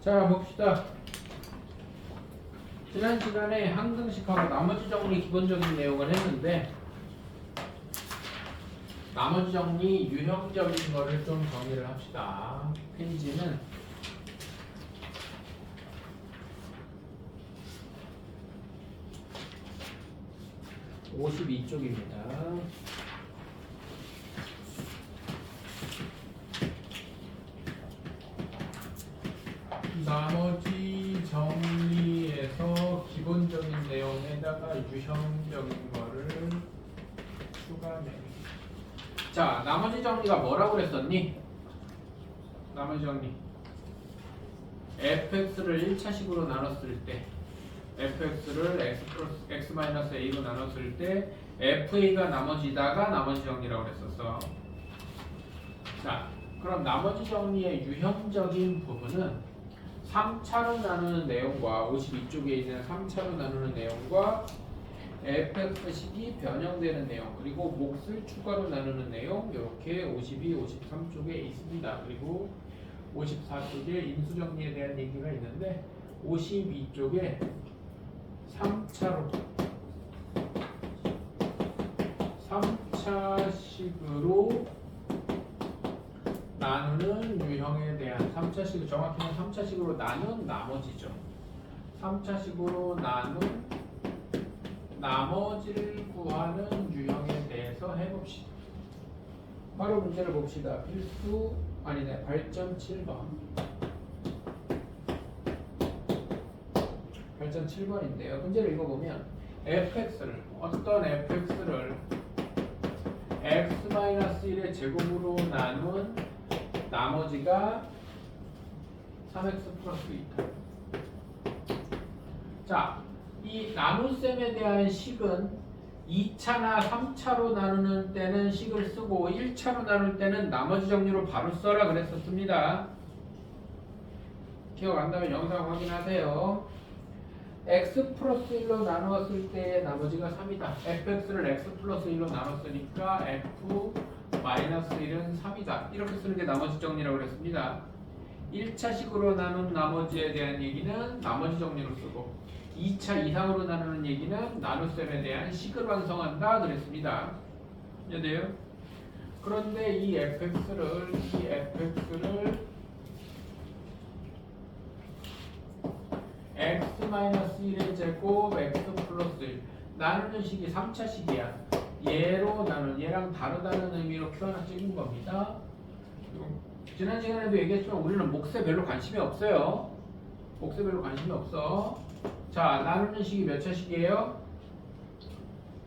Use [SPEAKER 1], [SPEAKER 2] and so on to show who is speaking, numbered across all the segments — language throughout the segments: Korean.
[SPEAKER 1] 자, 봅시다. 지난 시간에 항등식하고 나머지 정리 기본적인 내용을 했는데 나머지 정리 유형적인 거를 좀 정리를 합시다. 페이지는 52쪽입니다. 나머지 정리에서 기본적인 내용에다가 유형적인 거를 추가해. 자, 나머지 정리가 뭐라고 그랬었니? 나머지 정리. fx를 1차식으로 나눴을 때 fx를 x 플러스 x 마이너스 a로 나눴을 때 fa가 나머지다가 나머지 정리라고 그랬었어. 자, 그럼 나머지 정리의 유형적인 부분은 3차로 나누는 내용과 52쪽에 있는 3차로 나누는 내용과 fx식이 변형되는 내용, 그리고 몫을 추가로 나누는 내용, 이렇게 52, 53쪽에 있습니다. 그리고 54쪽에 인수정리에 대한 얘기가 있는데 52쪽에 3차식으로 나누는 유형에 대한 3차식, 정확히는 3차식으로 나눈 나머지죠. 3차식으로 나눈 나머지를 구하는 유형에 대해서 해봅시다. 바로 문제를 봅시다. 필수 아니네, 발전 7번. 발전 7번인데요. 문제를 읽어보면 fx를, 어떤 fx를 x-1의 제곱으로 나눈 나머지가 3x 플러스 2. 자, 이 나눗셈에 대한 식은 2차나 3차로 나누는 때는 식을 쓰고 1차로 나눌 때는 나머지 정리로 바로 써라 그랬었습니다. 기억 안 나면 영상 확인하세요. x 플러스 1로 나누었을 때의 나머지가 3이다. fx를 x 플러스 1로 나눴으니까 f 마이너스 1은 3이다. 이렇게 쓰는 게 나머지 정리라고 그랬습니다. 1차식으로 나눈 나머지에 대한 얘기는 나머지 정리로 쓰고 2차 이상으로 나누는 얘기는 나눗셈에 대한 식을 완성한다 그랬습니다. 이해돼요? 그런데 이 fx를 x-1의 제곱 x 플러스 1 나누는 식이 3차식이야. 얘로 나눈, 얘랑 다르다는 의미로 q 하나 찍은 겁니다. 지난 시간에도 얘기했지만 우리는 몫에 별로 관심이 없어요. 몫에 별로 관심이 없어. 자, 나누는 식이 몇 차식이에요?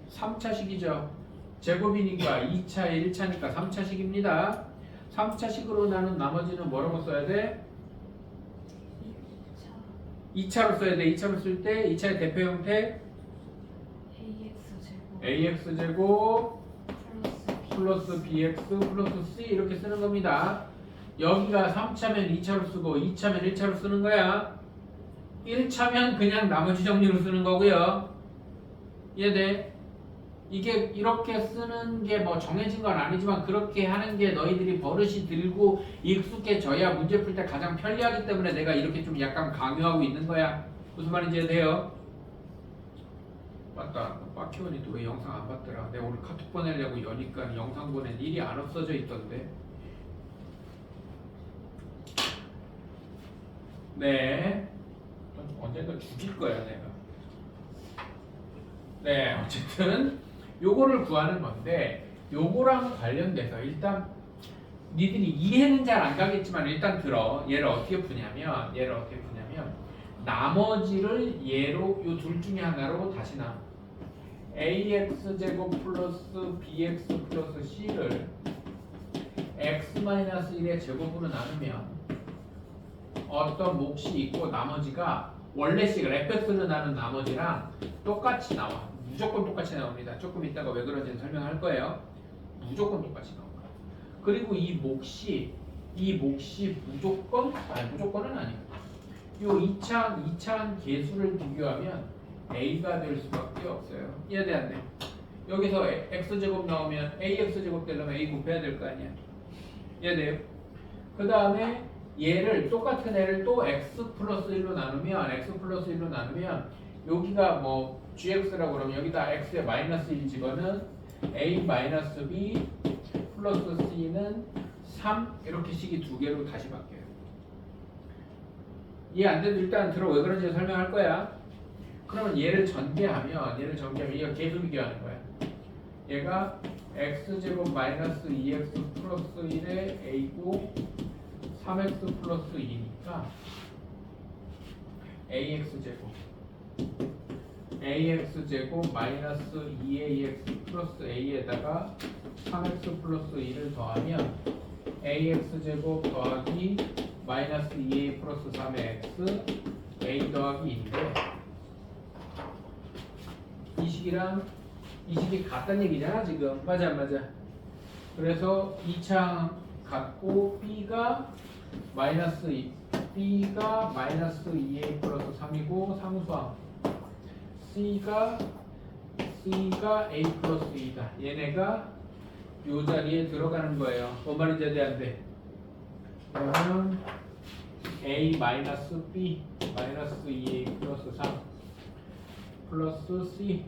[SPEAKER 1] 3차식이죠. 제곱이니까 2차, 1차니까 3차식입니다. 3차식으로 나눈 나머지는 뭐라고 써야 돼? 2차로 써야 돼. 2차로 쓸 때 2차의 대표 형태 AX제곱 플러스 BX 플러스 C 이렇게 쓰는 겁니다. 여기가 3차면 2차로 쓰고 2차면 1차로 쓰는 거야. 1차면 그냥 나머지 정리로 쓰는 거고요. 이해돼? 이게 이렇게 쓰는 게 뭐 정해진 건 아니지만 그렇게 하는 게 너희들이 버릇이 들고 익숙해져야 문제 풀 때 가장 편리하기 때문에 내가 이렇게 좀 약간 강요하고 있는 거야. 무슨 말인지 이해돼요? 맞다. 빠키원이도 왜 영상 안 봤더라. 내가 오늘 카톡 보내려고 여니까 영상 보낸 일이 안 없어져 있던데. 네. 언젠가 죽일 거야 내가. 네, 어쨌든 요거를 구하는 건데 요거랑 관련돼서 일단 니들이 이해는 잘 안 가겠지만 일단 들어. 얘를 어떻게 푸냐면 나머지를 얘로 요 둘 중에 하나로 다시 나눠. ax제곱 플러스 bx 플러스 c를 x-1의 제곱으로 나누면 어떤 몫이 있고 나머지가 원래 식을 fx로 나눈 나머지랑 똑같이 나와. 무조건 똑같이 나옵니다. 조금 이따가 왜 그런지는 설명할 거예요. 무조건 똑같이 나옵니다. 그리고 이 몫이 무조건은 아니고 요 2차한 개수를 비교하면 a가 될 수밖에 없어요. 이해돼 안 돼? 여기서 x제곱 나오면 ax제곱 되려면 a 곱해야 될 거 아니야. 이해돼요? 그 다음에 얘를 똑같은 애를 또 x 플러스 1로 나누면 여기가 뭐 gx라고 그러면 여기다 x에 마이너스 1 집어는 a 마이너스 b 플러스 c는 3 이렇게 식이 두 개로 다시 바뀌어요. 이해 안 돼도 일단 들어 왜 그런지 설명할 거야. 그러면 얘를 전개하면 얘가 계수 비교하는 거야. 얘가 x제곱 마이너스 2x 플러스 1의 a고 3x 플러스 2니까 ax제곱 마이너스 2ax 플러스 a에다가 3x 플러스 2를 더하면 ax제곱 더하기 마이너스 2a 플러스 3의 x a 더하기 2인데 이 식이 같다는 얘기잖아 지금. 맞아 안 맞아? 그래서 2창 같고 b가 마이너스 2a 플러스 3이고 상수항 c가 a 플러스 2다. 얘네가 요 자리에 들어가는 거예요. 뭔 말인지 안 돼? 그러면 a 마이너스 b 마이너스 2a 플러스 3 플러스 c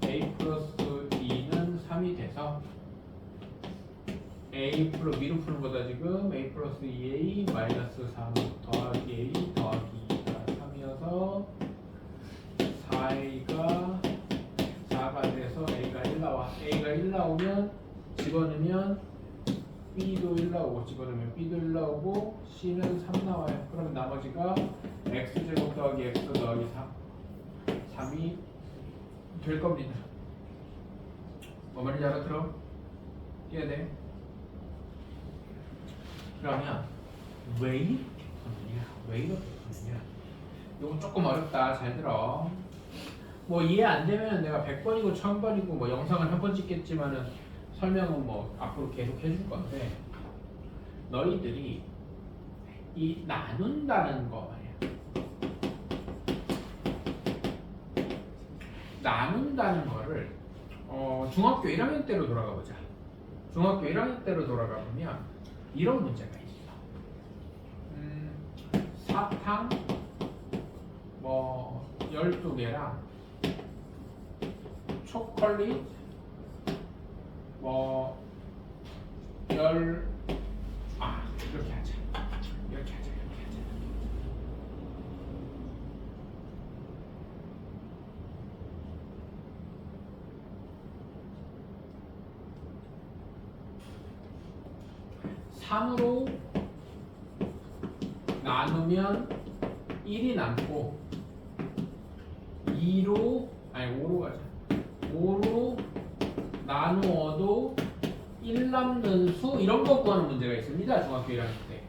[SPEAKER 1] a 플러스 2는 3이 돼서 a 플러스 위로 푸는 거다 지금. a 플러스 2a 마이너스 3 더하기 a 더하기 2가 3이어서 4가 돼서 a가 1 나와. a가 1 나오면 집어넣으면 b도 1 나오고 집어넣으면 b도 1 나오고 c는 3 나와요. 그러면 나머지가 x제곱 더하기 x 더하기 3이 될 겁니다. 뭐 말인지 알아들어? 이해야 돼? 그러면 왜 이렇게 푸느냐? 이거 조금 어렵다. 잘 들어. 뭐 이해 안 되면 내가 100번이고 1000번이고 뭐 영상을 한 번 찍겠지만은 설명은 뭐 앞으로 계속 해줄 건데 너희들이 이 나눈다는 거 말이야. 나눈다는 거를 중학교 1학년 때로 돌아가 보자. 중학교 1학년 때로 돌아가 보면 이런 문제가 있어. 사탕 뭐 12개랑 초콜릿 뭐 이렇게 하자. 이렇게 하자. 3으로 나누면 1이 남고 5로 가자. 5로 나누어도 1 남는 수 이런 거 구하는 문제가 있습니다. 중학교 1학년 때.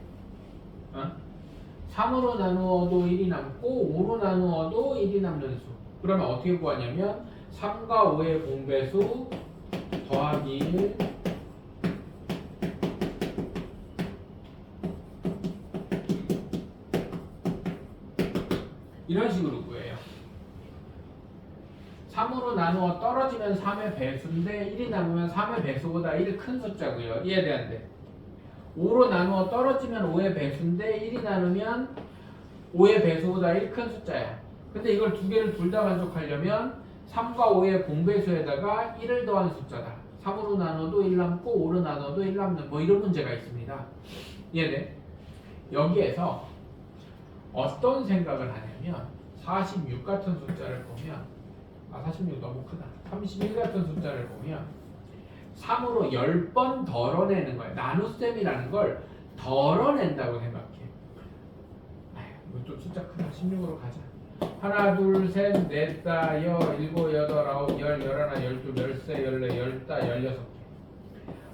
[SPEAKER 1] 3으로 나누어도 1이 남고 5로 나누어도 1이 남는 수. 그러면 어떻게 구하냐면 3과 5의 공배수 더하기 1 이런 식으로 구해요. 3으로 나누어 떨어지면 3의 배수인데 1이 남으면 3의 배수보다 1이 큰 숫자고요. 이해돼 안 돼? 5로 나누어 떨어지면 5의 배수인데 1이 나누면 5의 배수보다 1 큰 숫자야. 근데 이걸 두 개를 둘 다 만족하려면 3과 5의 공배수에다가 1을 더한 숫자다. 3으로 나눠도 1 남고 5로 나눠도 1 남는 뭐 이런 문제가 있습니다. 이해돼? 여기에서 어떤 생각을 하냐면 46 같은 숫자를 보면 46 너무 크다. 31 같은 숫자를 보면 3으로 10번 덜어내는 거야. 나눗셈이라는 걸 덜어낸다고 생각해. 이거 좀 숫자 크다. 16으로 가자. 하나, 둘, 셋, 넷, 다, 여, 일곱, 여덟, 아홉, 열, 열하나, 열둘, 열세, 열네, 열다, 16개.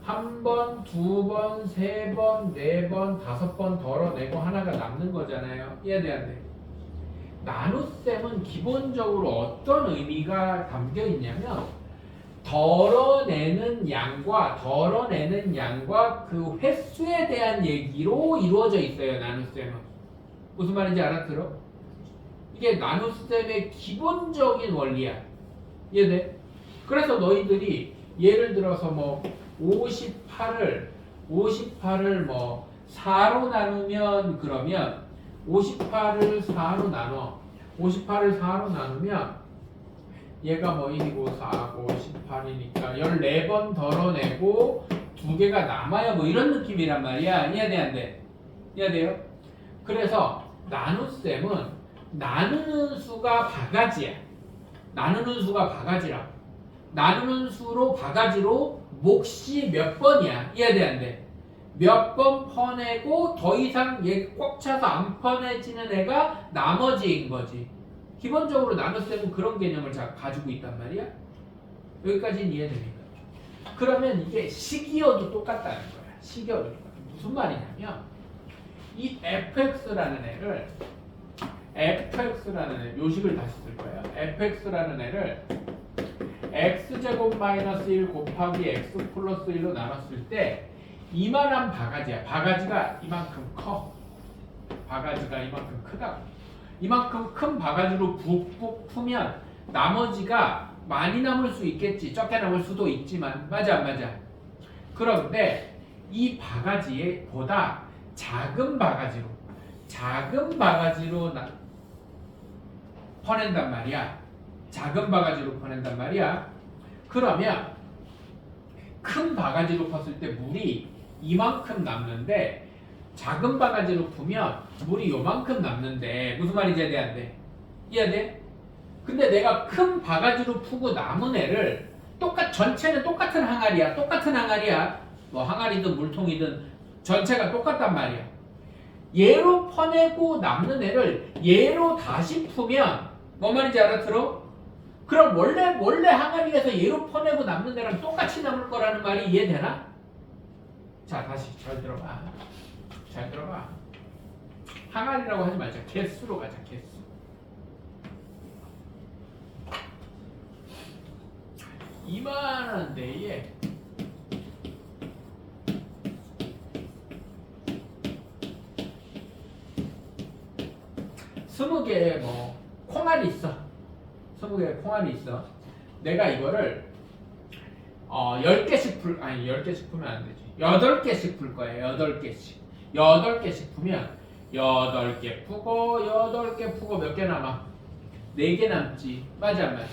[SPEAKER 1] 한 번, 두 번, 세 번, 네 번, 5번 덜어내고 하나가 남는 거잖아요. 이해돼 안 돼? 나눗셈은 기본적으로 어떤 의미가 담겨 있냐면 덜어내는 양과 그 횟수에 대한 얘기로 이루어져 있어요. 나눗셈은. 무슨 말인지 알아들어? 이게 나눗셈의 기본적인 원리야. 이해돼? 그래서 너희들이 예를 들어서 뭐 58을 뭐 4로 나누면 그러면 58을 4로 나눠. 58을 4로 나누면 얘가 뭐 1이고 4고 18이니까 14번 덜어내고 2개가 남아요. 뭐 이런 느낌이란 말이야. 이해돼 안 돼? 이해돼요? 그래서 나눗셈은 나누는 수가 바가지야. 나누는 수가 바가지라. 나누는 수로 바가지로 몫이 몇 번이야. 이해돼 안 돼? 몇 번 퍼내고 더 이상 얘 꽉 차서 안 퍼내지는 애가 나머지인 거지. 기본적으로 나눗셈은 그런 개념을 가지고 있단 말이야. 여기까지는 이해됩니까? 그러면 이게 식이어도 똑같다는 거야. 식이어도 똑같아. 무슨 말이냐면 이 fx라는 애를 묘식을 다시 쓸 거예요. fx라는 애를 x제곱 마이너스 1 곱하기 x 플러스 1로 나눴을 때 이만한 바가지야. 바가지가 이만큼 커. 바가지가 이만큼 크다고. 이만큼 큰 바가지로 푹푹 풀면 나머지가 많이 남을 수 있겠지. 적게 남을 수도 있지만 맞아 안 맞아? 그런데 이 바가지에 보다 작은 바가지로 퍼낸단 말이야. 작은 바가지로 퍼낸단 말이야. 그러면 큰 바가지로 폈을 때 물이 이만큼 남는데 작은 바가지로 푸면 물이 요만큼 남는데 무슨 말인지 이해돼 안 돼? 이해돼? 근데 내가 큰 바가지로 푸고 남은 애를 전체는 똑같은 항아리야. 뭐 항아리든 물통이든 전체가 똑같단 말이야. 얘로 퍼내고 남는 애를 얘로 다시 푸면 뭔 말인지 알아들어? 그럼 원래 항아리에서 얘로 퍼내고 남는 애랑 똑같이 남을 거라는 말이 이해되나? 자, 다시 잘 들어봐. 항아리라고 하지 말자. 개수로 가자. 개수. 이만한 데에 스무 개의 콩알이 있어. 20개의 콩알이 있어. 내가 이거를 10개씩 10개씩 풀면 안 되지. 8개씩 풀 거야. 8개씩 풀면 8개 푸고 몇 개 남아? 4개 남지. 맞아 안 맞아?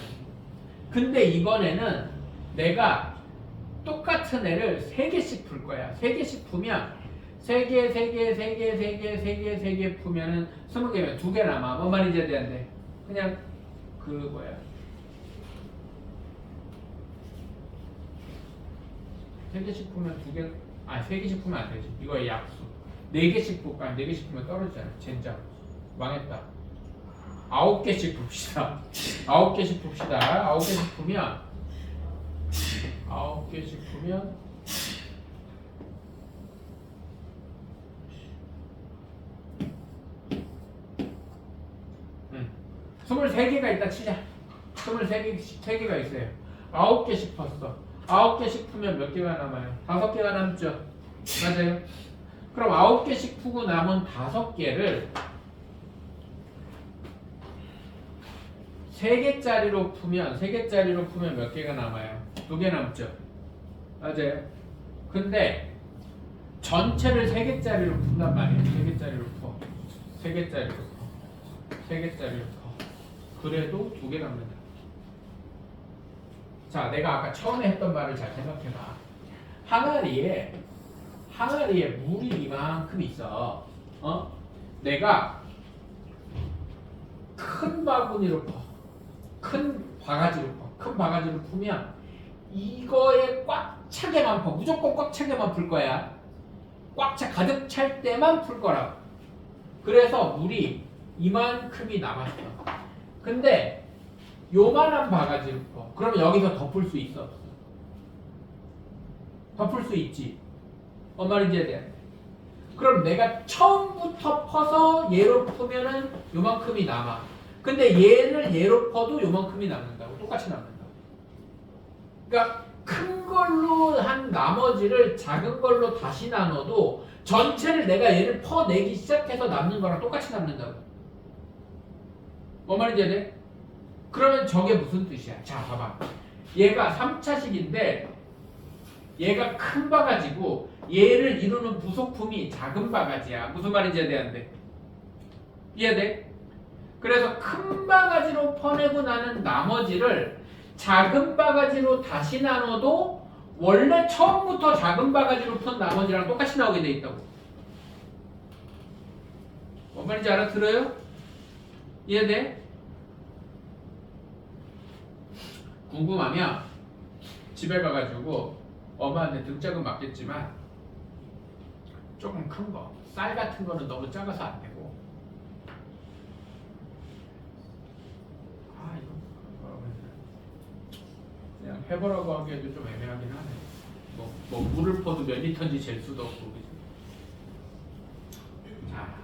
[SPEAKER 1] 근데 이번에는 내가 똑같은 애를 3개씩 풀 거야. 3개씩 풀면 3개 풀면은 20개면 2개 남아. 뭔 말인지 이해돼? 그냥 그거야. 3개씩 풀면 3개씩 풀면 안 되지. 이거의 약수. 4개씩 풀까? 4개씩 풀면 떨어지잖아. 젠장. 망했다. 9개씩 풉시다. 9개씩 풉시다. 9개씩 풀면 23개가 있다 치자. 23개가 있어요. 9개씩 폈어. 9개씩 풀면 몇 개가 남아요? 5개가 남죠. 맞아요? 그럼 9개씩 푸고 남은 5개를 3개짜리로 풀면 몇 개가 남아요? 2개 남죠. 맞아요? 근데 전체를 3개짜리로 푼단 말이에요. 3개짜리로 풀어. 그래도 2개 남는다. 자, 내가 아까 처음에 했던 말을 잘 생각해봐. 항아리에 물이 이만큼 있어. 내가 큰 바구니로 퍼. 큰 바가지로 풀면 이거에 꽉 차게만 퍼. 무조건 꽉 차게만 풀 거야. 가득 찰 때만 풀 거라고. 그래서 물이 이만큼이 남았어. 근데 요만한 바가지로 퍼. 그러면 여기서 덮을 수 있어? 없어? 덮을 수 있지. 뭔 말인지 이해돼? 그럼 내가 처음부터 퍼서 얘로 푸면은 요만큼이 남아. 근데 얘를 얘로 퍼도 요만큼이 남는다고. 똑같이 남는다고. 그러니까 큰 걸로 한 나머지를 작은 걸로 다시 나눠도 전체를 내가 얘를 퍼내기 시작해서 남는 거랑 똑같이 남는다고. 뭔 말인지 이해돼? 그러면 저게 무슨 뜻이야? 자, 봐봐. 얘가 3차식인데 얘가 큰 바가지고 얘를 이루는 부속품이 작은 바가지야. 무슨 말인지 이해돼? 이해돼? 그래서 큰 바가지로 퍼내고 나는 나머지를 작은 바가지로 다시 나눠도 원래 처음부터 작은 바가지로 푼 나머지랑 똑같이 나오게 돼 있다고. 뭔 말인지 알아들어요? 이해돼? 궁금하면 집에 가가지고 엄마한테 등짝은 맞겠지만 조금 큰 거, 쌀 같은 거는 너무 작아서 안 되고, 이거 그냥 해보라고 하기에도 좀 애매하긴 하네. 뭐 물을 퍼도 몇 리터인지 잴 수도 없고, 그지? 자,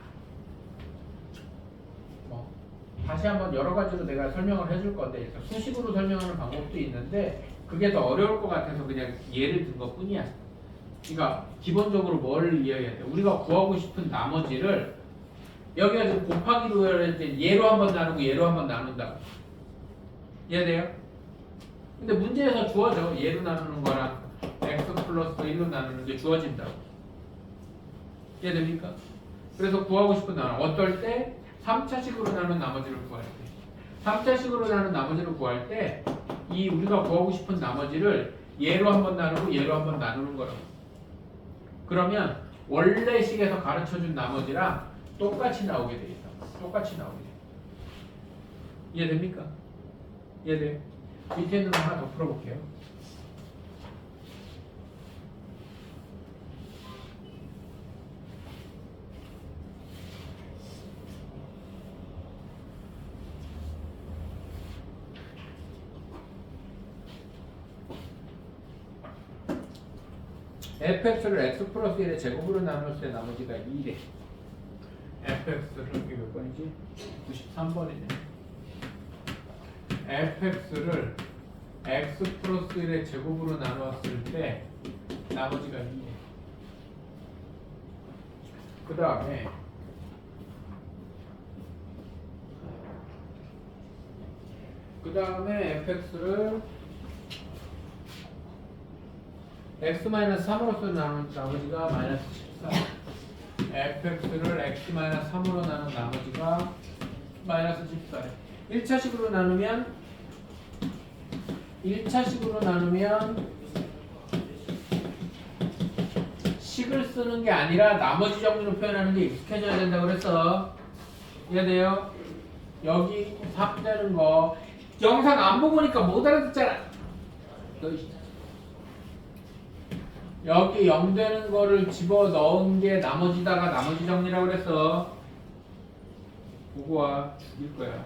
[SPEAKER 1] 다시 한번 여러 가지로 내가 설명을 해줄 건데, 일단 수식으로 설명하는 방법도 있는데 그게 더 어려울 것 같아서 그냥 예를 든 것 뿐이야. 그러니까 기본적으로 뭘 이해해야 돼? 우리가 구하고 싶은 나머지를 여기가 지금 곱하기로 할 때 얘로 한번 나누고 얘로 한번 나눈다고. 이해돼요? 근데 문제에서 주어져. 얘로 나누는 거랑 x 플러스 1로 나누는 게 주어진다고. 이해됩니까? 그래서 구하고 싶은 나머지 어떨 때 3차식으로 나눈 나머지를 구할 때, 3차식으로 나눈 나머지를 구할 때 이 우리가 구하고 싶은 나머지를 얘로 한번 나누고 얘로 한번 나누는 거라고. 그러면 원래 식에서 가르쳐준 나머지랑 똑같이 나오게 돼 있다. 똑같이 나오게 돼. 이해됩니까? 이해돼? 밑에 있는 거 하나 더 풀어볼게요. fx를 x 플러스 1의 제곱으로 나눴을 때 나머지가 2래. fx를 이게 몇 번이지? 93번이네. fx를 x 플러스 1의 제곱으로 나누었을 때 나머지가 2래. 그 다음에 fx를 x-3으로서 나눈 나머지가 마이너스 14. fx를 x-3으로 나눈 나머지가 마이너스 14. 1차식으로 나누면 식을 쓰는 게 아니라 나머지 정리로 표현하는 게 익숙해져야 된다고 그랬어. 이해돼요? 여기 3 되는 거 영상 안 보고 보니까 못 알아듣잖아. 여기 0 되는 거를 집어 넣은 게 나머지다가 나머지 정리라고 그랬어. 보고 와. 죽일 거야.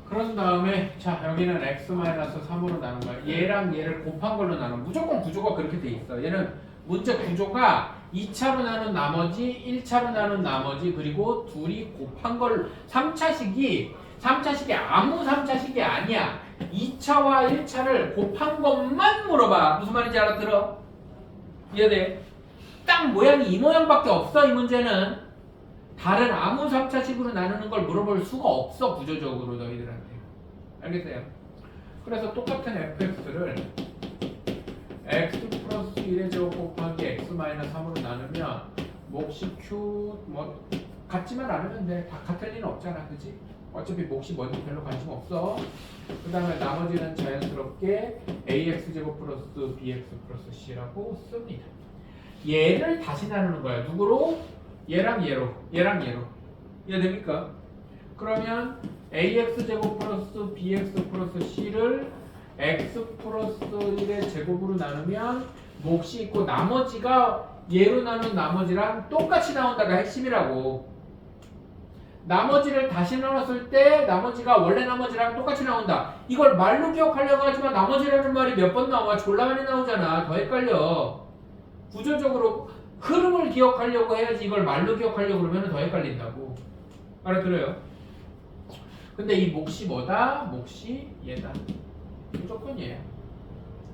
[SPEAKER 1] 그런 다음에 자 여기는 x-3으로 나눈 거야. 얘랑 얘를 곱한 걸로 나눈. 무조건 구조가 그렇게 돼 있어. 얘는 문제 구조가 2차로 나눈 나머지, 1차로 나눈 나머지, 그리고 둘이 곱한 걸 3차식이 아무 3차식이 아니야. 2차와 1차를 곱한 것만 물어봐. 무슨 말인지 알아들어? 이해돼? 딱 모양이 이 모양밖에 없어. 이 문제는 다른 아무 3차식으로 나누는 걸 물어볼 수가 없어. 구조적으로 너희들한테. 알겠어요? 그래서 똑같은 fx를 x 플러스 1의 제곱 곱하기 x-3으로 나누면 몫이 q 같지만 않으면 돼. 다 같을 리는 없잖아. 그치? 어차피 몫이 뭔지 별로 관심 없어. 그 다음에 나머지는 자연스럽게 ax제곱 플러스 bx 플러스 c라고 씁니다. 얘를 다시 나누는 거야. 누구로? 얘랑 얘로. 이해됩니까? 그러면 ax제곱 플러스 bx 플러스 c를 x 플러스 1의 제곱으로 나누면 몫이 있고 나머지가 얘로 나눈 나머지랑 똑같이 나온다가 핵심이라고. 나머지를 다시 나눴을 때 나머지가 원래 나머지랑 똑같이 나온다. 이걸 말로 기억하려고 하지만 나머지라는 말이 몇 번 나와? 졸라 많이 나오잖아. 더 헷갈려. 구조적으로 흐름을 기억하려고 해야지 이걸 말로 기억하려고 그러면 더 헷갈린다고. 알아들어요? 근데 이 몫이 뭐다? 몫이 얘다. 무조건 얘야.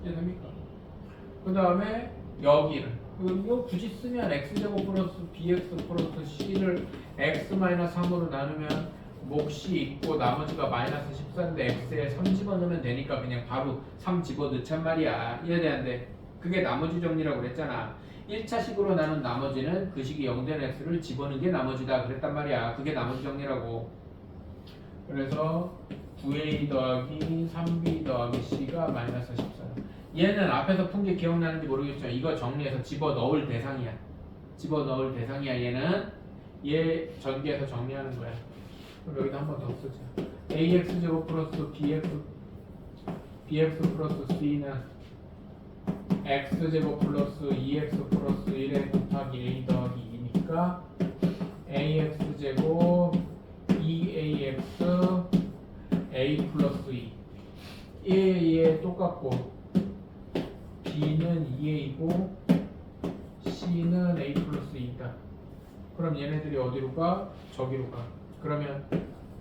[SPEAKER 1] 이해됩니까? 그 다음에 여기를 이거 굳이 쓰면 x제곱 플러스 bx 플러스 c를 x-3으로 나누면 몫이 있고 나머지가 마이너스 14인데 x에 3 집어넣으면 되니까 그냥 바로 3 집어넣잔 말이야. 이해돼 안 돼? 그게 나머지 정리라고 그랬잖아. 1차식으로 나눈 나머지는 그 식이 0된 x를 집어넣은 게 나머지다 그랬단 말이야. 그게 나머지 정리라고. 그래서 9a 더하기 3b 더하기 c가 마이너스 14. 얘는 앞에서 푼 게 기억나는지 모르겠지만 이거 정리해서 집어넣을 대상이야. 집어넣을 대상이야. 얘는 얘 전개해서 정리하는 거야. 그럼 여기다 한 번 더 쓰자. ax제곱 플러스 bx 플러스 c는 x제곱 플러스 2x 플러스 1에 곱하기 a 더하기 2니까 ax제곱 2ax a 플러스 2 얘 똑같고 b는 2a고 c는 a 플러스 2다. 그럼 얘네들이 어디로 가? 저기로 가. 그러면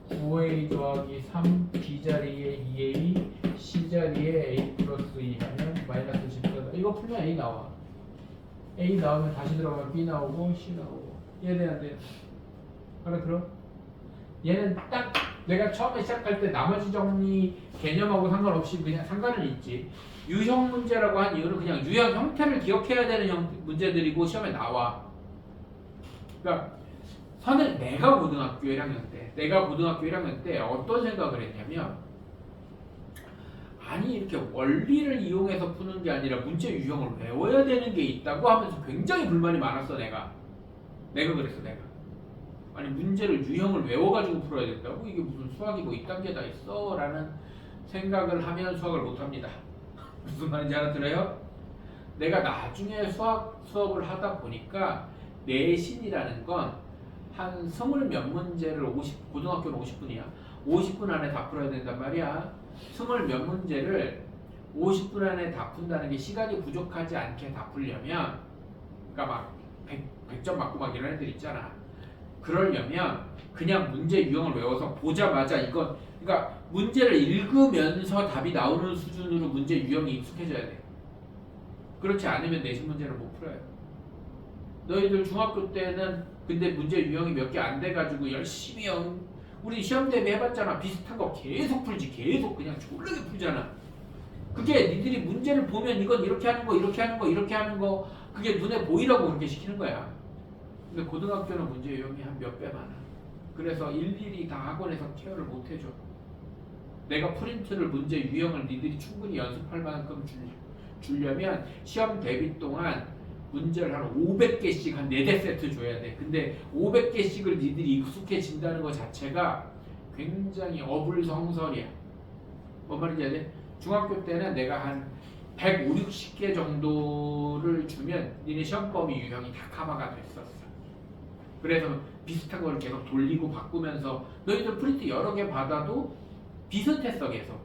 [SPEAKER 1] 9a 더하기 3 b 자리에 2a c 자리에 a 플러스 2 하면 마이너스 14다. 이거 풀면 a 나와. a 나오면 다시 들어가면 b 나오고 c 나오고. 이해돼 안 돼? 알아들어? 얘는 딱 내가 처음에 시작할 때 나머지 정리 개념하고 상관없이 그냥 상관은 있지. 유형 문제라고 한 이유는 그냥 유형 형태를 기억해야 되는 문제들이고 시험에 나와. 그러니까 내가 고등학교 1학년 때 어떤 생각을 했냐면 아니 이렇게 원리를 이용해서 푸는 게 아니라 문제 유형을 외워야 되는 게 있다고 하면서 굉장히 불만이 많았어. 내가 그랬어. 아니 문제를 유형을 외워가지고 풀어야 된다고? 이게 무슨 수학이 뭐 이딴 게 다 있어? 라는 생각을 하면 수학을 못합니다. 무슨 말인지 알아들어요? 내가 나중에 수업을 하다 보니까 내신이라는 건 한 20 몇 문제를 고등학교는 50분이야. 50분 안에 다 풀어야 된단 말이야. 20 몇 문제를 50분 안에 다 푼다는 게 시간이 부족하지 않게 다 풀려면 그러니까 막 100점 맞고 막 이런 애들 있잖아. 그러려면 그냥 문제 유형을 외워서 보자마자 이건 그러니까 문제를 읽으면서 답이 나오는 수준으로 문제 유형이 익숙해져야 돼. 그렇지 않으면 내신 문제를 못 풀어요. 너희들 중학교 때는 근데 문제 유형이 몇 개 안 돼가지고 열심히 우리 시험 대비 해봤잖아. 비슷한 거 계속 풀지. 계속 그냥 졸라게 풀잖아. 그게 니들이 문제를 보면 이건 이렇게 하는 거 이렇게 하는 거 이렇게 하는 거 그게 눈에 보이라고 그렇게 시키는 거야. 근데 고등학교는 문제 유형이 한 몇 배 많아. 그래서 일일이 다 학원에서 케어를 못 해줘. 내가 프린트를 문제 유형을 니들이 충분히 연습할 만큼 주려면 시험 대비 동안 문제를 한 500개씩 한 4대 세트 줘야 돼. 근데 500개씩을 니들이 익숙해진다는 것 자체가 굉장히 어불성설이야. 뭔 말인지 알지? 중학교 때는 내가 한 150, 60개 정도를 주면 니네 시험 범위 유형이 다 커버가 됐었어. 그래서 비슷한 걸 계속 돌리고 바꾸면서 너희들 프린트 여러 개 받아도 비슷했어 계속.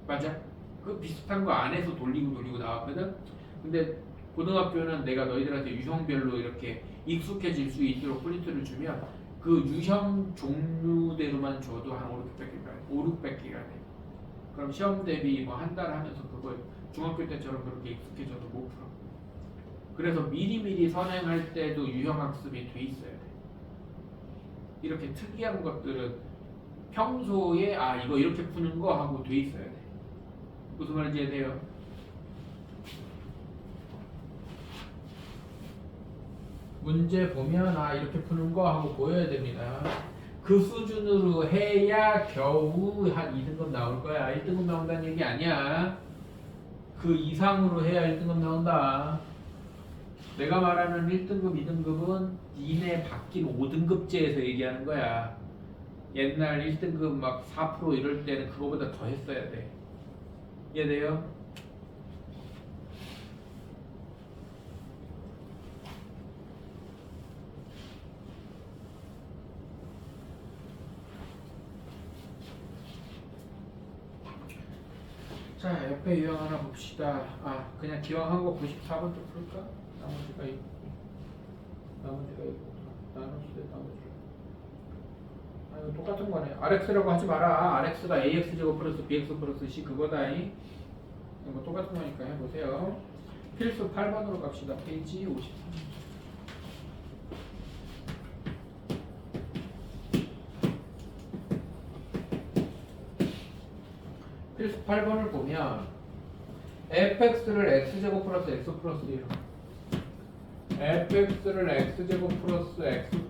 [SPEAKER 1] 맞아? 그 비슷한 거 안에서 돌리고 나왔거든. 근데 고등학교는 내가 너희들한테 유형별로 이렇게 익숙해질 수 있도록 프린트를 주면 그 유형 종류대로만 줘도 한 5, 600개가 돼. 그럼 시험 대비 뭐 한 달 하면서 그걸 중학교 때처럼 그렇게 익숙해져도 못 풀어. 그래서 미리미리 선행할 때도 유형 학습이 돼 있어야 돼. 이렇게 특이한 것들은 평소에 이거 이렇게 푸는 거 하고 돼 있어야 돼. 무슨 말인지 이해돼요? 문제 보면 이렇게 푸는 거 하고 보여야 됩니다. 그 수준으로 해야 겨우 한 2등급 나올 거야. 1등급 나온다는 얘기 아니야. 그 이상으로 해야 1등급 나온다. 내가 말하는 1등급, 2등급은 니네 바뀐 5등급제에서 얘기하는 거야. 옛날 1등급 막 4% 이럴 때는 그거보다 더 했어야 돼. 이해돼요? 자, 옆에 유형 하나 봅시다. 그냥 기왕한 거 94번도 풀까? 나머지가 있고 이거 똑같은 거네. RX라고 하지 마라. RX가 AX제곱 플러스 BX 플러스 C 그거다. 이거 똑같은 거니까 해보세요. 필수 8번으로 갑시다. 페이지 53. 8번을 보면 fx를 x제곱 플러스 x 플러스 1로 fx를 x제곱 플러스 x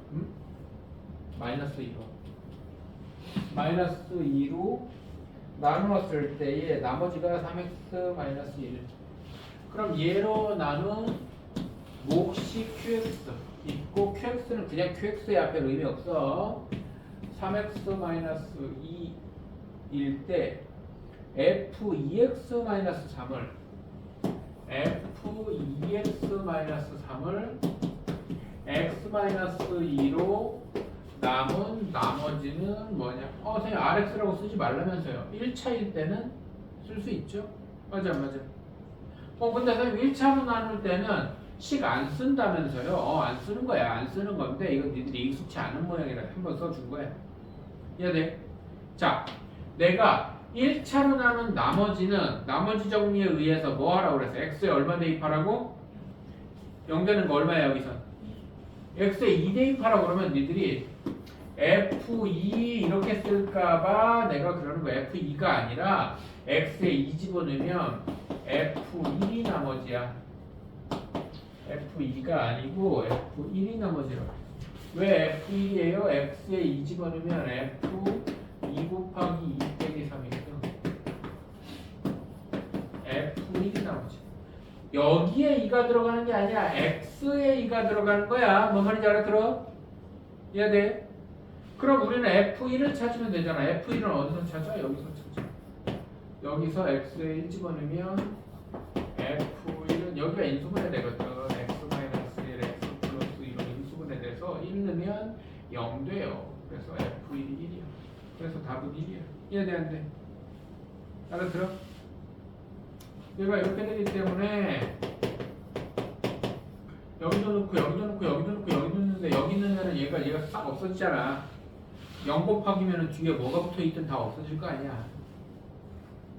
[SPEAKER 1] 마이너스 2로 마이너스 2로 나누었을 때에 나머지가 3x 마이너스 1. 그럼 얘로 나눈 몫이 qx 있고 qx는 그냥 qx의 앞에 의미 없어. 3x 마이너스 2일 때 f2x 마이너스 3을 f2x 마이너스 3을 x 마이너스 2로 남은 나머지는 뭐냐? 선생님 rx라고 쓰지 말라면서요. 1차일 때는 쓸 수 있죠. 맞아. 근데 선생님 1차로 나눌 때는 식 안 쓴다면서요. 안 쓰는 거야. 안 쓰는 건데 이건 니들이 익숙치 않은 모양이라 한번 써준 거야. 이해돼? 자, 내가 1차로 나눈 나머지는 나머지 정리에 의해서 뭐 하라고 그랬어? x에 얼마 대입하라고? 0 되는 거 얼마야 여기서? x에 2 대입하라고 그러면 니들이 f2 이렇게 쓸까봐 내가 그러는 거야. f2가 아니라 x에 2 집어넣으면 f1이 나머지야. f2가 아니고 f1이 나머지라고. 왜 f1이에요? x에 2 집어넣으면 f2 곱하기 2 빼기 3이거든. f1이 나머지. 여기에 2가 들어가는 게 아니라 x에 2가 들어가는 거야. 뭔 말인지 알아들어? 이해돼? 그럼 우리는 f1을 찾으면 되잖아. f1은 어디서 찾아? 여기서 찾아. 여기서 x에 1 집어넣으면 f1은 여기가 인수분해 되거든. x-1 x 플러스 1로 인수분해 돼서 1 넣으면 0 돼요. 그래서 f1이 1이야. 그래서 답은 1이야. 이해돼 안 돼? 알아들어? 얘가 이렇게 되기 때문에 여기도 넣고 여기도 넣고 여기도 넣고 여기도 넣는데 여기 넣으면 얘가 싹 없어지잖아. 0 곱하기면 뒤에 뭐가 붙어있든 다 없어질 거 아니야.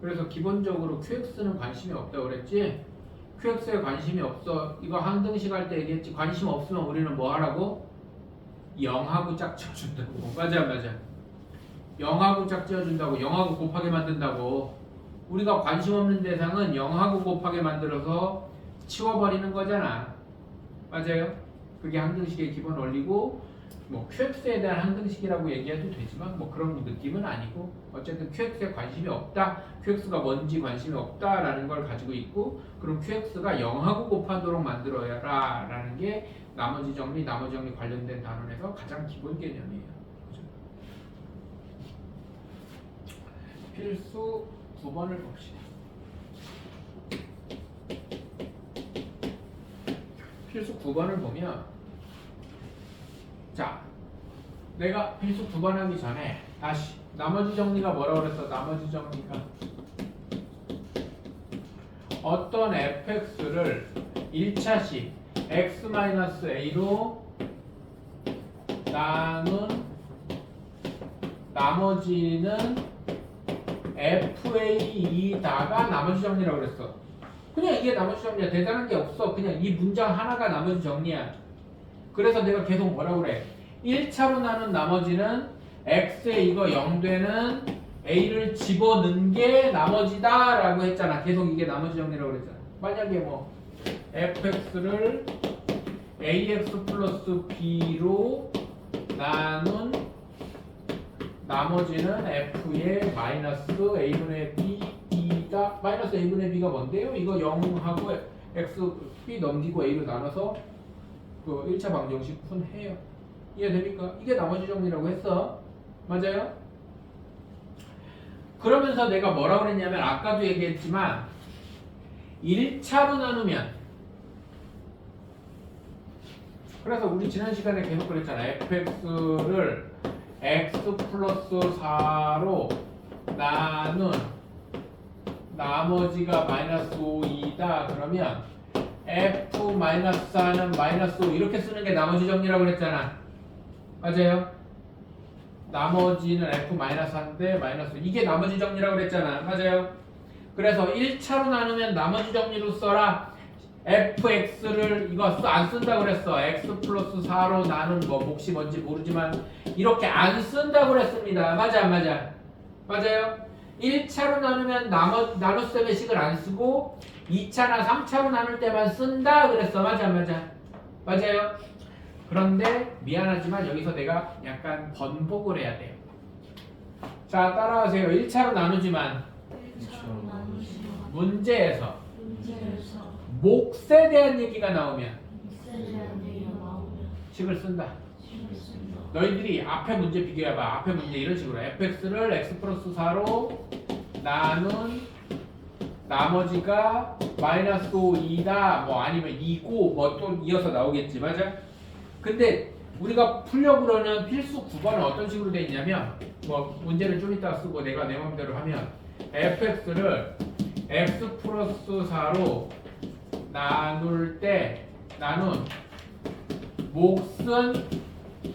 [SPEAKER 1] 그래서 기본적으로 QX는 관심이 없다고 그랬지? QX에 관심이 없어. 이거 항등식 할 때 얘기했지. 관심 없으면 우리는 뭐 하라고? 0하고 짝 지어준다고. 맞아. 0하고 짝 지어준다고. 0하고 곱하게 만든다고. 우리가 관심 없는 대상은 0하고 곱하게 만들어서 치워버리는 거잖아. 맞아요? 그게 항등식의 기본 원리고 뭐 QX에 대한 항등식이라고 얘기해도 되지만 뭐 그런 느낌은 아니고 어쨌든 QX에 관심이 없다. QX가 뭔지 관심이 없다라는 걸 가지고 있고 그럼 QX가 0하고 곱하도록 만들어야 라는 게 나머지 정리 관련된 단원에서 가장 기본 개념이에요. 그죠? 필수 9번을 봅시다. 필수 9번을 보면 자, 내가 필수 9번 하기 전에 다시 나머지 정리가 뭐라고 그랬어? 나머지 정리가 어떤 fx를 1차식 x-a로 나눈 나머지는 fa이다가 나머지 정리라고 그랬어. 그냥 이게 나머지 정리야. 대단한 게 없어. 그냥 이 문장 하나가 나머지 정리야. 그래서 내가 계속 뭐라고 그래? 1차로 나눈 나머지는 x에 이거 0 되는 a를 집어넣은 게 나머지다 라고 했잖아. 계속 이게 나머지 정리라고 그랬잖아. 만약에 뭐 fx를 ax 플러스 b로 나눈 나머지는 f의 마이너스 a분의 b이다. 마이너스 a분의 b가 뭔데요? 이거 0하고 x b 넘기고 a로 나눠서 그 1차 방정식 푼해요. 이해됩니까? 이게 나머지 정리라고 했어. 맞아요? 그러면서 내가 뭐라고 그랬냐면 아까도 얘기했지만 1차로 나누면 그래서 우리 지난 시간에 계속 그랬잖아. fx를 x 플러스 4로 나눈 나머지가 마이너스 5이다. 그러면 f-4는 마이너스 5 이렇게 쓰는 게 나머지 정리라고 그랬잖아. 맞아요? 나머지는 f-4인데 마이너스 5 이게 나머지 정리라고 그랬잖아. 맞아요? 그래서 1차로 나누면 나머지 정리로 써라. fx를 이거 안 쓴다고 그랬어. x 플러스 4로 나눈 뭐 몫이 뭔지 모르지만 이렇게 안 쓴다고 그랬습니다. 맞아 안 맞아? 맞아요? 1차로 나누면 나눗셈의 식을 안 쓰고 2차나 3차로 나눌 때만 쓴다 그랬어. 맞아 안 맞아? 맞아요. 그런데 미안하지만 여기서 내가 약간 번복을 해야 돼요. 자 따라하세요. 1차로 나누지만 문제에서 몫에 대한 얘기가 나오면 식을 쓴다. 너희들이 앞에 문제 비교해봐. 앞에 문제 이런 식으로 fx를 x 플러스 4로 나눈 나머지가 마이너스 2다 뭐 아니면 2고 뭐 또 이어서 나오겠지. 맞아? 근데 우리가 풀려고 그러는 필수 9번은 어떤 식으로 돼 있냐면 뭐 문제를 좀 이따 쓰고 내가 내 맘대로 하면 fx를 x 플러스 4로 나눌 때 나눈 몫은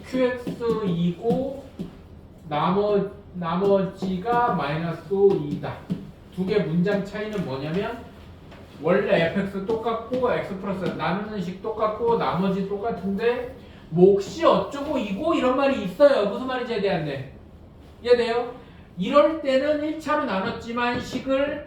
[SPEAKER 1] qx2고 나머지가 마이너스 2다. 두 개 문장 차이는 뭐냐면 원래 fx 똑같고 x 플러스 나누는 식 똑같고 나머지 똑같은데 몫이 어쩌고 이고 이런 말이 있어요. 무슨 말인지 이해되는데 이해돼요? 이럴 때는 1차로 나눴지만 식을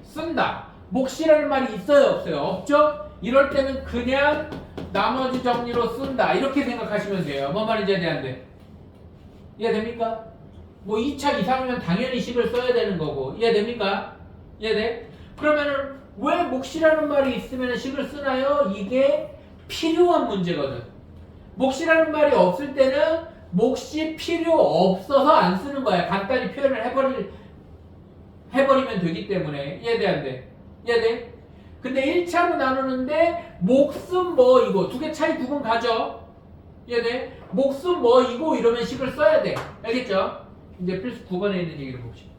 [SPEAKER 1] 쓴다. 몫이라는 말이 있어요 없어요? 없죠? 이럴 때는 그냥 나머지 정리로 쓴다. 이렇게 생각하시면 돼요. 뭔 말인지 이해되는데 이해됩니까? 뭐 2차 이상이면 당연히 식을 써야 되는 거고 이해됩니까? 이해돼? 그러면은 왜 몫이라는 말이 있으면 식을 쓰나요? 이게 필요한 문제거든. 몫이라는 말이 없을 때는 몫이 필요 없어서 안 쓰는 거야. 간단히 표현을 해버리면 되기 때문에 이해돼 안 돼? 이해돼? 근데 1차로 나누는데 몫은 뭐 이거 두 개 차이 구분 가죠? 이해돼? 몫은 뭐 이고 이러면 식을 써야 돼. 알겠죠? 이제 필수 9번에 있는 얘기를 봅시다.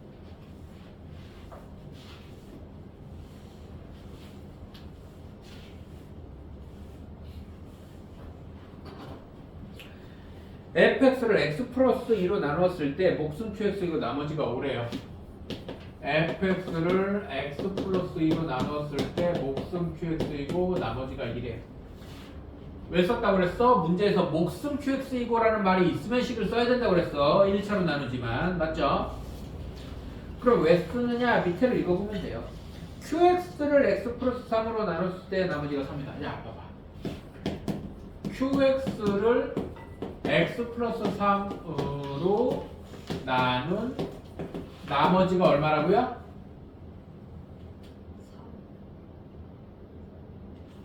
[SPEAKER 1] fx를 x 플러스 2로 나눴을 때 몫은 qx이고 나머지가 5래요. fx를 x 플러스 2로 나눴을 때 몫은 qx이고 나머지가 1이에요. 왜 썼다고 그랬어? 문제에서 몫은 qx이고라는 말이 있으면 식을 써야 된다고 그랬어. 1차로 나누지만. 맞죠? 그럼 왜 쓰느냐? 밑에를 읽어보면 돼요. qx를 x 플러스 3으로 나눴을 때 나머지가 3이다. 야 봐봐. qx를 x 플러스 3으로 나눈 나머지가 얼마라고요?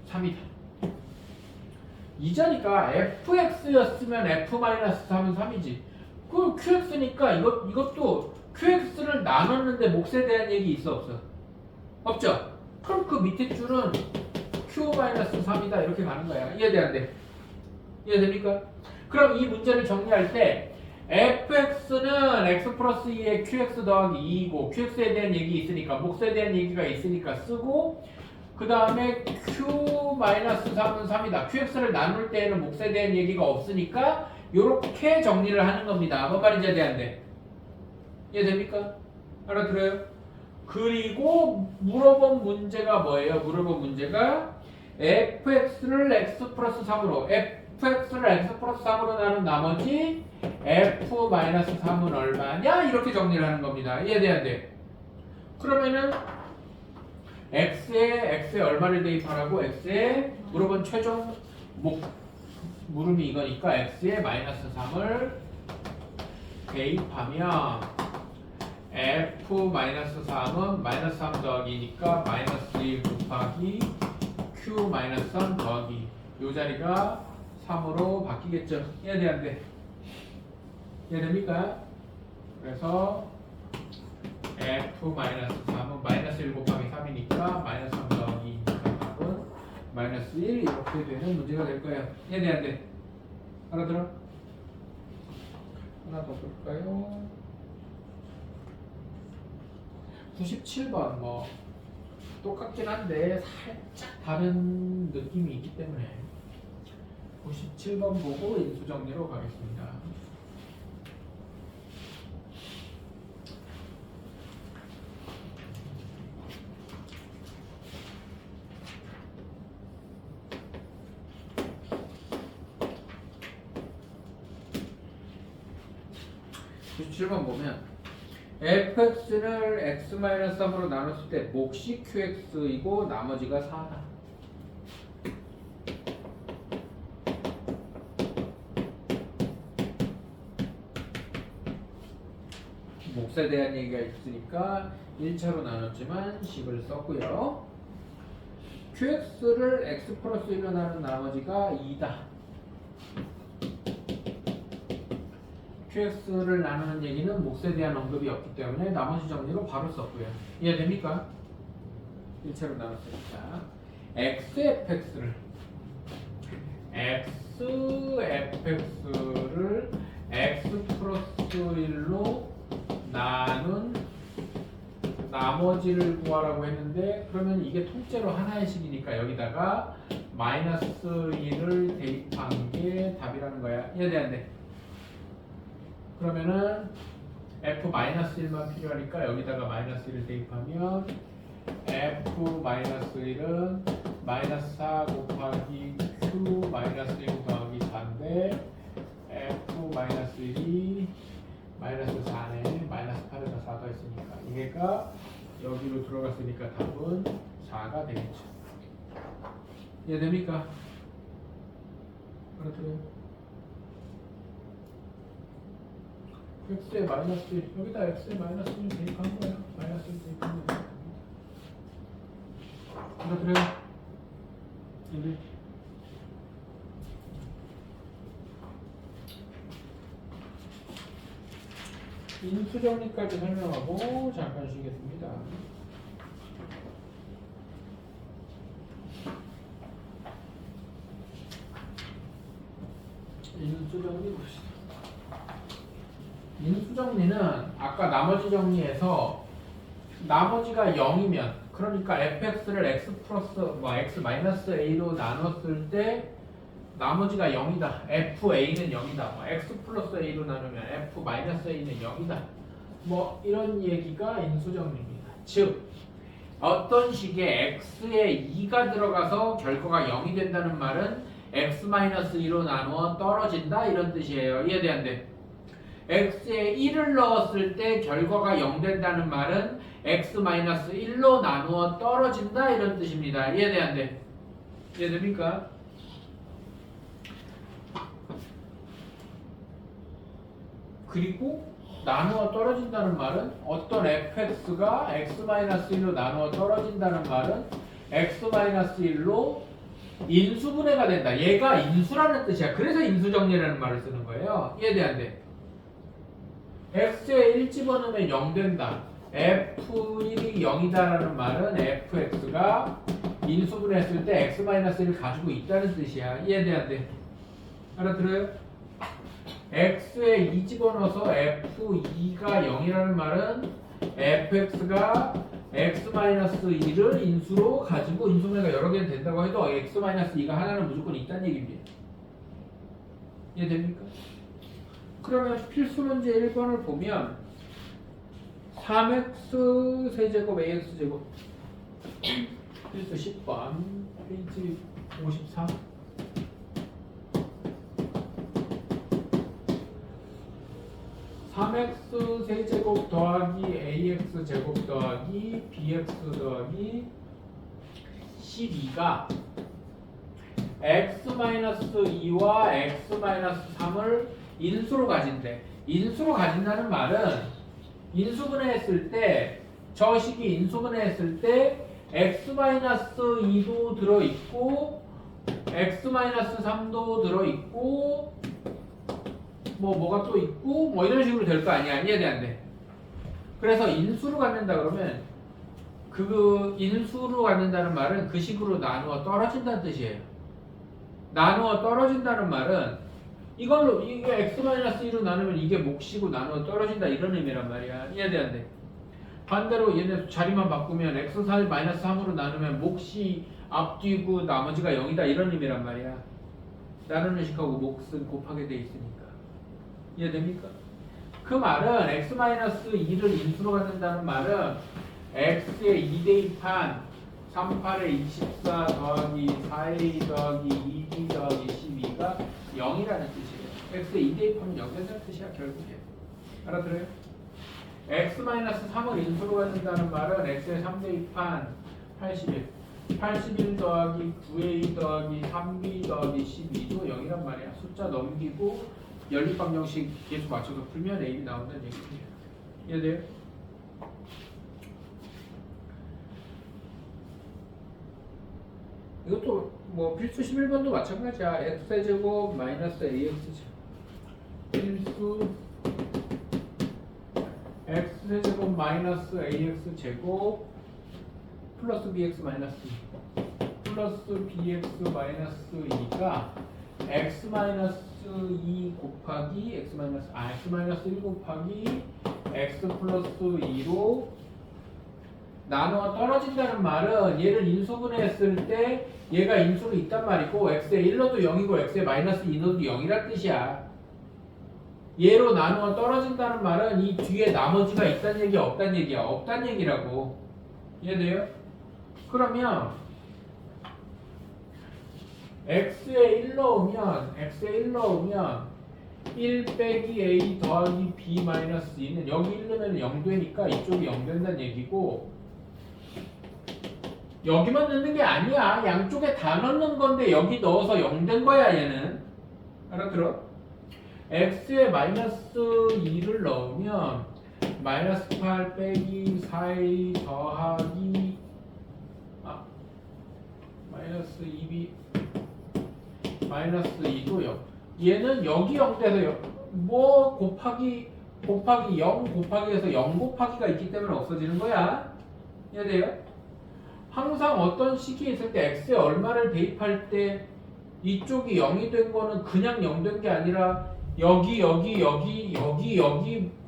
[SPEAKER 1] 3이다. 이자니까 fx였으면 f-3은 3이지. 그럼 qx니까 이것도 qx를 나눴는데 몫에 대한 얘기 있어 없어? 없죠? 그럼 그 밑에 줄은 q-3이다 이렇게 가는 거야. 이해돼 안 돼? 이해됩니까? 그럼 이 문제를 정리할 때 fx는 x 플러스 2에 qx 더하기 2이고 qx에 대한 얘기 있으니까 몫에 대한 얘기가 있으니까 쓰고 그 다음에 q-3은 3이다. qx를 나눌 때에는 몫에 대한 얘기가 없으니까 이렇게 정리를 하는 겁니다. 뭔 말인지 이해되는데 이해됩니까? 알아들어요? 그리고 물어본 문제가 뭐예요? 물어본 문제가 fx를 x 플러스 3으로 fx를 x 플러스 3으로 나눈 나머지 f-3은 얼마냐? 이렇게 정리를 하는 겁니다. 이해돼야돼. 그러면은 x에 얼마를 대입하라고? x에 물어본 최종 물음이 이거니까 x에 마이너스 3을 대입하면 f-3은 마이너스 3 더하기니까 마이너스 1 곱하기 q-3 더하기 요 자리가 3으로 바뀌겠죠. 이해돼 안 돼? 이해됩니까? 그래서 f-3은 마이너스 1 곱하기 3이니까 마이너스 3 더하기니까 답은 마이너스 1 이렇게 되는 문제가 될 거예요. 이해돼 안 돼? 알아들어? 하나 더 볼까요? 97번 뭐 똑같긴 한데 살짝 다른 느낌이 있기 때문에 97번 보고 인수정리로 가겠습니다. 97번 보면 fx를 x-3으로 나눴을 때 몫이 qx이고 나머지가 4다. 몫에 대한 얘기가 있으니까 1차로 나눴지만 식을 썼고요. qx를 x 플러스 1로 나눈 나머지가 2다. qx를 나누는 얘기는 몫에 대한 언급이 없기 때문에 나머지 정리로 바로 썼고요. 이해됩니까? 1차로 나눴으니까 xfx를 x 플러스 1로 나눈 나머지를 구하라고 했는데 그러면 이게 통째로 하나의 식이니까 여기다가 마이너스 1을 대입한 게 답이라는 거야. 이해돼 안 돼? 그러면은 f-1만 필요하니까 여기다가 마이너스 1을 대입하면 f-1은 마이너스 4 곱하기 q 마이너스 1 더하기 4인데 f-1이 마이너스 4네. 마이너스 8에다 4 더했으니까 이게가 여기로 들어갔으니까 답은 4가 되겠죠. 이해됩니까? 알아들어요? x에 마이너스 1 여기다 x에 마이너스 1 대입한 거야. 마이너스 1 대입한 거야. 알아들어요? 네. 인수 정리까지 설명하고 잠깐 쉬겠습니다. 인수 정리 봅시다. 인수 정리는 아까 나머지 정리에서 나머지가 0이면 그러니까 fx를 x 플러스 x 마이너스 a로 나눴을 때 나머지가 0이다. fa는 0이다. x 플러스 a로 나누면 f 마이너스 a는 0이다. 뭐 이런 얘기가 인수정리입니다. 즉 어떤 식의 x에 2가 들어가서 결과가 0이 된다는 말은 x 마이너스 2로 나누어 떨어진다 이런 뜻이에요. 이해돼 안 돼? x에 1을 넣었을 때 결과가 0 된다는 말은 x 마이너스 1로 나누어 떨어진다 이런 뜻입니다. 이해돼 안 돼? 이해됩니까? 그리고 나누어 떨어진다는 말은 어떤 fx가 x-1로 나누어 떨어진다는 말은 x-1로 인수분해가 된다. 얘가 인수라는 뜻이야. 그래서 인수정리라는 말을 쓰는 거예요. 이해돼 안 돼? x에 1 집어넣으면 0 된다. f1이 0이다라는 말은 fx가 인수분해했을 때 x-1을 가지고 있다는 뜻이야. 이해돼 안 돼? 알아들어요? x에 2 집어넣어서 f2가 0이라는 말은 fx가 x-2를 인수로 가지고 인수분해가 여러 개는 된다고 해도 x-2가 하나는 무조건 있다는 얘기입니다. 이해됩니까? 그러면 필수 문제 1번을 보면 3x 세제곱 ax제곱 필수 10번 페이지 54 3x 세제곱 더하기 ax 제곱 더하기 bx 더하기 12가 x-2와 x-3을 인수로 가진대. 인수로 가진다는 말은 인수분해했을 때 저 식이 인수분해했을 때 x-2도 들어있고 x-3도 들어있고 뭐가 또 있고 뭐 이런 식으로 될 거 아니야. 이해돼 안 돼? 그래서 인수로 갖는다 그러면 그 인수로 갖는다는 말은 그 식으로 나누어 떨어진다는 뜻이에요. 나누어 떨어진다는 말은 이걸로 이게 x-2로 나누면 이게 몫이고 나누어 떨어진다 이런 의미란 말이야. 이해돼 안 돼? 반대로 얘네 자리만 바꾸면 x-3으로 나누면 몫이 앞뒤고 나머지가 0이다 이런 의미란 말이야. 나누는 식하고 몫은 곱하게 돼 있으니까. 이해됩니까? 그 말은 x-2를 인수로 갖는다는 말은 x에 2 대입한 38에 24 더하기 4a 더하기 2b 더하기 12가 0이라는 뜻이에요. x에 2 대입하면 0 된다는 뜻이야 결국에. 알아들어요? x-3을 인수로 갖는다는 말은 x의 3대 2판 81 81 더하기 9a 더하기 3b 더하기 12도 0이란 말이야. 숫자 넘기고 연립방정식 계속 맞춰서 풀면 a이 나온다는 얘기예요. 이해돼요? 이것도 뭐 필수 11번도 마찬가지야. x제곱 마이너스 ax제곱 필수 x제곱 마이너스 ax제곱 플러스 bx 마이너스 2 플러스 bx 마이너스 2가 x 마이너스 2 곱하기 x 마이너스 1 곱하기 x 플러스 2로 나누어 떨어진다는 말은 얘를 인수분해했을 때 얘가 인수로 있단 말이고 x의 1로도 0이고 x의 마이너스 2로도 0이란 뜻이야. 얘로 나누어 떨어진다는 말은 이 뒤에 나머지가 있다는 얘기야 없다는 얘기야? 없다는 얘기라고. 이해돼요? 그러면 x에 1 넣으면 1 빼기 a 더하기 b 마이너스 2는 여기 1 넣으면 0 되니까 이쪽이 0 된다는 얘기고 여기만 넣는 게 아니야. 양쪽에 다 넣는 건데 여기 넣어서 0 된 거야 얘는. 알아들어? x에 마이너스 2를 넣으면 마이너스 8 빼기 4a 더하기 마이너스 2b 마이너스 2도 0. 얘는 여기 0 돼서 0. 뭐 곱하기 0 곱하기 해서 0 곱하기가 있기 때문에 없어지는 거야. 이해돼요? 항상 어떤 시기에 있을 때 x에 얼마를 대입할 때 이쪽이 0이 된 거는 그냥 0 된 게 아니라 여기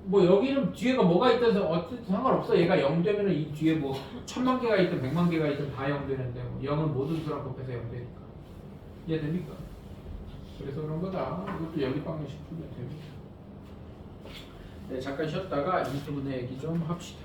[SPEAKER 1] 뭐 여기는 뒤에가 뭐가 있어서 어쨌든 상관없어. 얘가 0 되면은 이 뒤에 뭐 1000만 개가 있든 100만 개가 있든 다 0 되는데 뭐 0은 모든 수랑 곱해서 0 되니까. 이해됩니까? 그래서 그런 거다. 이것도 연립방정식 풀면 됩니다. 네, 잠깐 쉬었다가 인수분해 얘기 좀 합시다.